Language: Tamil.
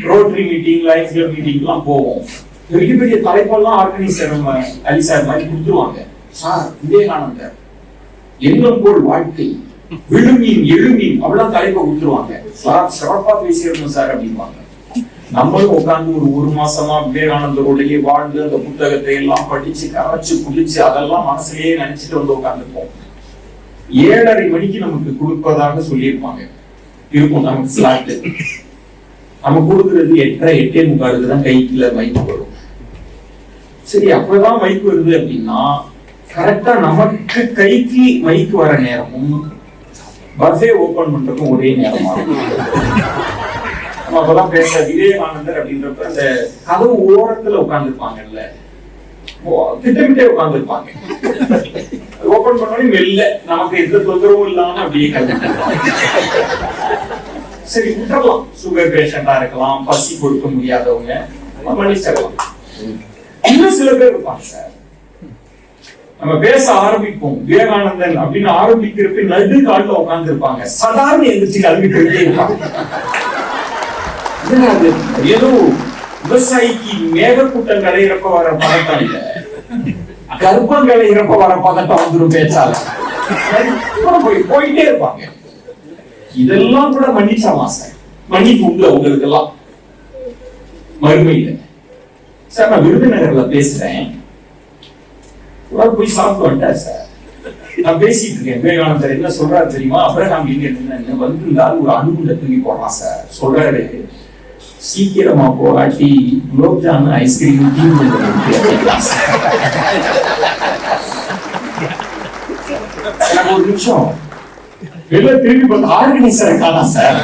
Rotary meeting, life club meeting எல்லாம் போவோம். பெரிய பெரிய தலைப்பெல்லாம் ஆர்கனைசர் நம்ம அலி சார் மாதிரி கொடுத்துருவாங்க. சார் விவேகானந்தர், எண்ணம் போல் வாழ்க்கை, விழுமீன் எழுமீன் அவ்வளவு தலைப்பை கொடுத்துருவாங்க. சார் சிறப்பா பேசிடணும் சார் அப்படின்வாங்க. நம்மளும் உட்கார்ந்து ஒரு மாசமா விவேகானந்தருடைய வாழ்ந்து அந்த புத்தகத்தை எல்லாம் படிச்சு கரைச்சு குடிச்சு அதெல்லாம் மனசுலயே நினைச்சிட்டு வந்து உட்கார்ந்துப்போம். 7:30 மணிக்கு நமக்கு கொடுப்பதாக சொல்லியிருப்பாங்க. இருக்கும் நமக்கு ஸ்லாட். நம்ம கொடுக்கறது 8:30 தான் கைக்குள்ள மைக்கு வரும். சரி, அப்பதான் மைக்கு வருது அப்படின்னா கரெக்டா நமக்கு கைக்கு மைக்கு வர நேரமும் பஃபே ஓபன் பண்றதுக்கும் ஒரே நேரமா நம்ம அப்பதான் பேச விவேகானந்தர் அப்படின்றப்ப அந்த கதவு ஓரத்துல உட்கார்ந்துருப்பாங்கல்ல, திட்டமிட்டே உட்கார்ந்துருப்பாங்க. ஓபன் பண்ணோடனே வெளில நமக்கு எந்த தொந்தரவும் இல்லாம அப்படியே கிளம்பிட்டு. சரி, விட்டுறலாம். சுகர் பேஷண்டா இருக்கலாம், பசி கொடுக்க முடியாதவங்க மன்னிச்சிடலாம். இன்னும் சில பேர் இருப்பாங்க சார், நம்ம பேச ஆரம்பிப்போம் விவேகானந்தன் அப்படின்னு ஆரம்பிக்கிறப்ப நடு காலில் உட்கார்ந்து இருப்பாங்க. சாதாரண எந்திரிச்சு கிளம்பி போயிட்டே இருப்பாங்க. ஏதோ விவசாயிக்கு மேகக்கூட்டம் கலையிறப்ப வர பதட்டம் இல்ல, கர்ப்பம் கலையிறப்ப வர பதட்டம் வந்துடும் பேச்சால. போயிட்டே இருப்பாங்க. இதெல்லாம் கூட மன்னிச்சலாம் சார். மன்னிப்பு உண்டு உங்களுக்கு எல்லாம் மறுமையில. சார், நான் விருதுநகர்ல பேசுறேன். போய் சாப்பிட்டு வந்துட்டார் சார். நான் பேசிட்டு இருக்கேன். விவேகானந்தர் என்ன சொல்றாரு தெரியுமா? அப்ரஹாம் லிங்கன் வந்திருந்தால் ஒரு அணுகுண்ட தூக்கி போடலாம் சார். சொல்றாரு, சீக்கிரமா போராட்டி குலோப்ஜான் ஐஸ்கிரீம் ஒரு நிமிஷம் வெளில திரும்பி பார்த்து ஆர்கனைசரை காணா சார்.